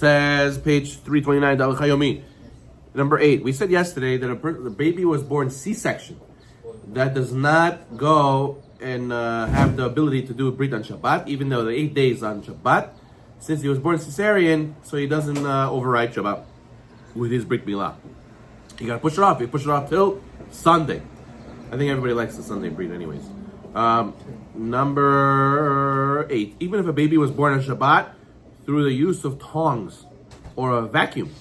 Says page 329, Halacha Yomi. Number 8. We said yesterday that the baby was born C-section. That does not go and have the ability to do a Brit on Shabbat, even though the 8 days on Shabbat. Since he was born cesarean, so he doesn't override Shabbat with his Brit Milah. You gotta push it off. You push it off till Sunday. I think everybody likes the Sunday Brit anyways. Number 8. Even if a baby was born on Shabbat through the use of tongs or a vacuum,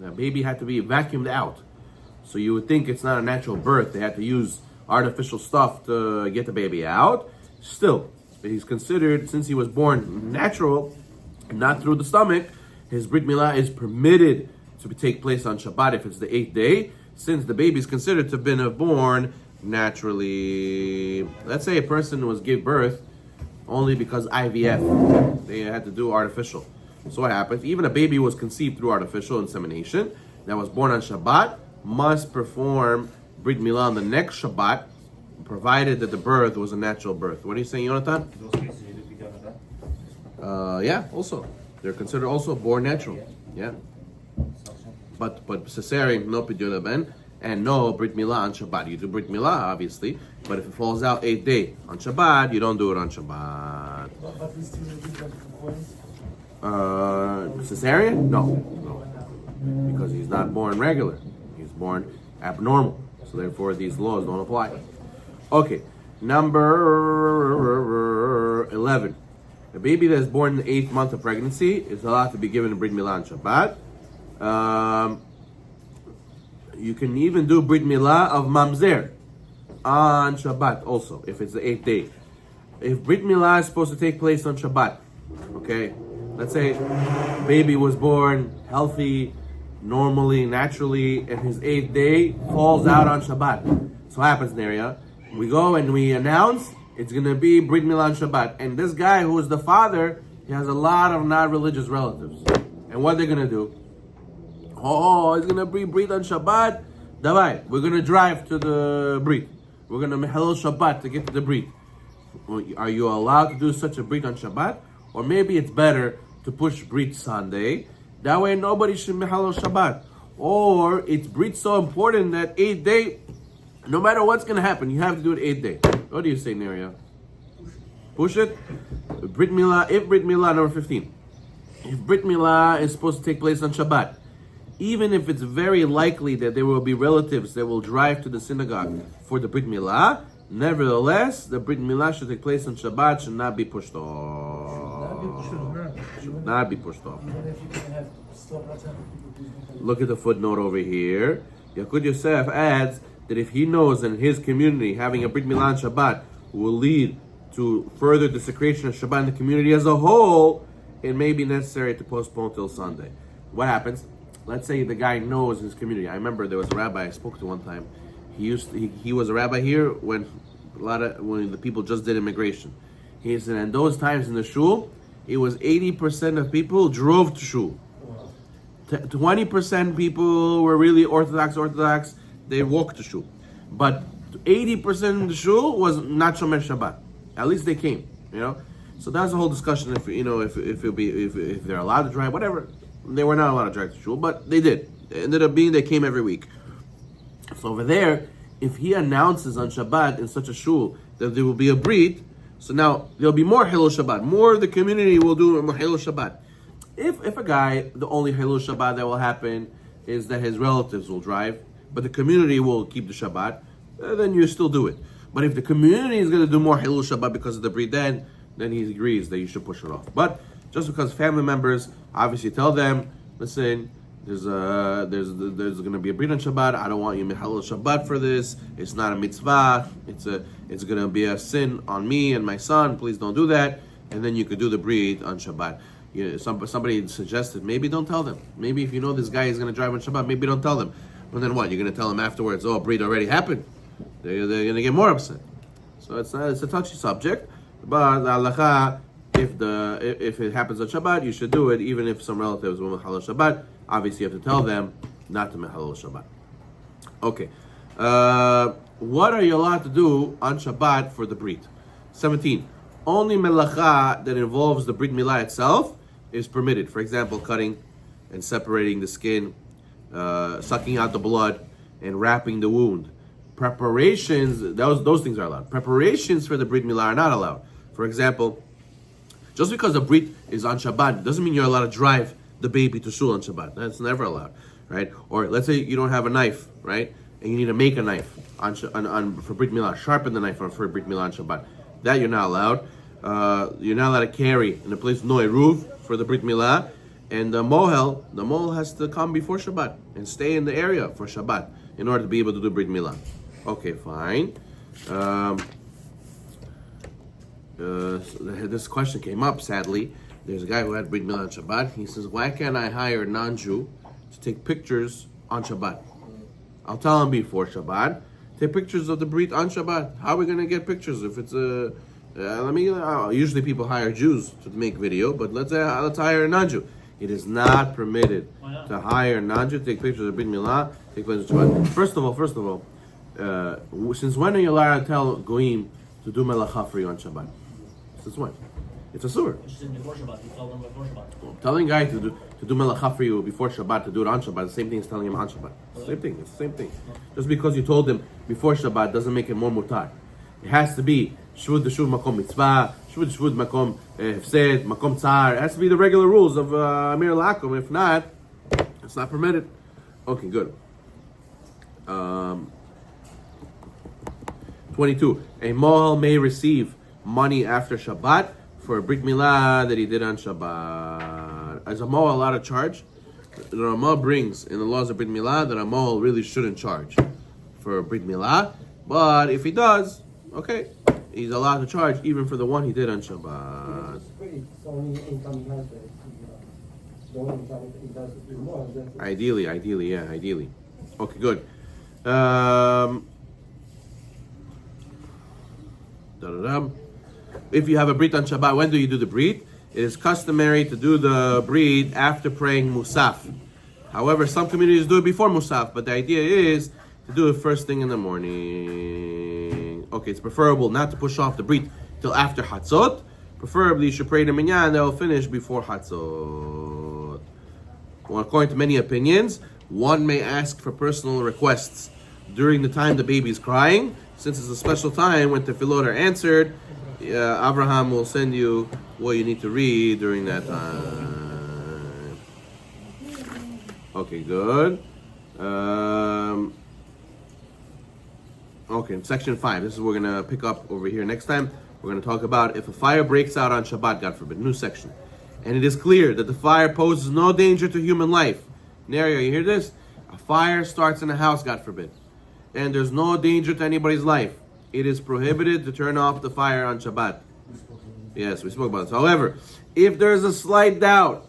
the baby had to be vacuumed out. So you would think it's not a natural birth. They had to use artificial stuff to get the baby out. Still, he's considered, since he was born natural, not through the stomach, his Brit Milah is permitted to take place on Shabbat if it's the 8th day, since the baby is considered to have been born naturally. Let's say a person gave birth only because IVF. They had to do artificial. So what happens? Even a baby was conceived through artificial insemination that was born on Shabbat must perform Brit Milah on the next Shabbat, provided that the birth was a natural birth. What are you saying, Yonatan? Those cases you did together, right? Yeah, also. They're considered also born natural. Yeah. But cesarean, no pidyon ben, and no Brit Milah on Shabbat. You do Brit Milah, obviously, but if it falls out 8th day on Shabbat, you don't do it on Shabbat. But we still do that coins? Cesarean? No. Because he's not born regular. He's born abnormal. So therefore, these laws don't apply. Okay, number 11. A baby that is born in the 8th month of pregnancy is allowed to be given a Brit Milah on Shabbat. You can even do Brit Milah of Mamzer on Shabbat also, if it's the 8th day. If Brit Milah is supposed to take place on Shabbat, okay, let's say baby was born healthy, normally, naturally, and his 8th day falls out on Shabbat. So what happens, Neria? We go and we announce it's going to be Brit Milah on Shabbat. And this guy who is the father, he has a lot of not-religious relatives. And what they're going to do? Oh, it's going to be Brit on Shabbat. Davai, we're going to drive to the Brit. We're going to Mehel Shabbat to get to the Brit. Are you allowed to do such a Brit on Shabbat? Or maybe it's better to push Brit Sunday. That way nobody should Mehel Shabbat. Or it's Brit so important that 8th day, no matter what's going to happen, you have to do it 8th day. What do you say, Neria? Push it. Brit Milah, if Brit Milah, number 15. If Brit Milah is supposed to take place on Shabbat, even if it's very likely that there will be relatives that will drive to the synagogue for the Brit Milah, nevertheless, the Brit Milah should take place on Shabbat, should not be pushed off. Should not be pushed off. Look at the footnote over here. Yakud Yosef adds that if he knows in his community having a Brit Milah on Shabbat will lead to further desecration of Shabbat in the community as a whole, it may be necessary to postpone till Sunday. What happens? Let's say the guy knows his community. I remember there was a rabbi I spoke to one time. He was a rabbi here when the people just did immigration. He said, in those times in the shul, it was 80% of people drove to shul. 20% people were really Orthodox. They walked to shul. But 80% of the shul was not Shomer Shabbat. At least they came, you know. So that's the whole discussion. If they're allowed to drive, whatever. They were not allowed to drive to shul, but they did. It ended up being they came every week. So over there, if he announces on Shabbat in such a shul that there will be a Brit, so now there'll be more Hilul Shabbat. More of the community will do Hilul Shabbat. If a guy, the only Hilul Shabbat that will happen is that his relatives will drive, but the community will keep the Shabbat, then you still do it. But if the community is going to do more Hilul Shabbat because of the Brit, then he agrees that you should push it off. But just because family members obviously tell them, listen, there's going to be a Brit on Shabbat. I don't want you Mehel Shabbat for this. It's not a mitzvah. It's going to be a sin on me and my son. Please don't do that. And then you could do the Brit on Shabbat. Somebody suggested maybe don't tell them. Maybe if you know this guy is going to drive on Shabbat, maybe don't tell them. But then what? You're going to tell them afterwards? Oh, Brit already happened. They're going to get more upset. So it's a touchy subject. But the halacha, if it happens on Shabbat, you should do it, even if some relatives will Mehel Shabbat. Obviously, you have to tell them not to Mehel Shabbat. Okay. What are you allowed to do on Shabbat for the Brit? 17. Only melacha that involves the Brit Milah itself is permitted. For example, cutting and separating the skin, sucking out the blood, and wrapping the wound. Preparations, those things are allowed. Preparations for the Brit Milah are not allowed. For example, just because the Brit is on Shabbat doesn't mean you're allowed to drive the baby to shul on Shabbat. That's never allowed, right? Or let's say you don't have a knife, right? And you need to make a knife for Brit Milah, sharpen the knife for Brit Milah on Shabbat. That you're not allowed. You're not allowed to carry in a place no eruv for the Brit Milah. And the mohel has to come before Shabbat and stay in the area for Shabbat in order to be able to do Brit Milah. Okay, fine. This question came up, sadly. There's a guy who had Brit Milah on Shabbat. He says, why can't I hire a non-Jew to take pictures on Shabbat? I'll tell him before Shabbat. Take pictures of the Brit on Shabbat. How are we going to get pictures if it's a... usually people hire Jews to make video, but let's hire a non-Jew. It is not permitted to hire a non-Jew to take pictures of Brit Milah, take pictures of Shabbat. First of all, since when are you allowed to tell Goyim to do Melacha for you on Shabbat? Since when? It's a sur. Before Shabbat. You tell them before Shabbat. Telling a guy to do Melacha for you before Shabbat, to do it on Shabbat, the same thing as telling him on Shabbat. Same thing. It's the same thing. Just because you told him before Shabbat doesn't make it more mutar. It has to be shvud d'shvud makom mitzvah, shvud d'shvud makom hefsed, makom tzar. It has to be the regular rules of Amir Lakum. If not, it's not permitted. Okay, good. 22. A mohel may receive money after Shabbat for a Brit Milah that he did on Shabbat. Is a mohel allowed to charge? The Ramah brings in the laws of Brit Milah that a mohel really shouldn't charge for a Brit Milah, but if he does, okay, he's allowed to charge even for the one he did on Shabbat. It's the only income he has there. The only income he does is more. Ideally. Okay, good. If you have a Brit on Shabbat, when do you do the Brit? It is customary to do the Brit after praying Musaf. However, some communities do it before Musaf, but the idea is to do it first thing in the morning. Okay, it's preferable not to push off the Brit till after Hatzot. Preferably, you should pray the Minyan that will finish before Hatzot. Well, according to many opinions, one may ask for personal requests during the time the baby is crying. Since it's a special time when tefillot are answered, Abraham will send you what you need to read during that time. Okay, good. Okay, in section 5, this is what we're going to pick up over here next time. We're going to talk about if a fire breaks out on Shabbat, God forbid, new section. And it is clear that the fire poses no danger to human life. Neria, you hear this? A fire starts in a house, God forbid, and there's no danger to anybody's life. It is prohibited to turn off the fire on Shabbat. Yes, we spoke about this. However, if there's a slight doubt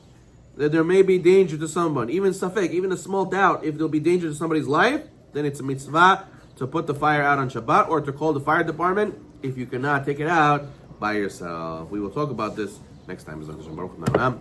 that there may be danger to someone, even safek, even a small doubt, if there'll be danger to somebody's life, then it's a mitzvah to put the fire out on Shabbat or to call the fire department if you cannot take it out by yourself. We will talk about this next time. Amen.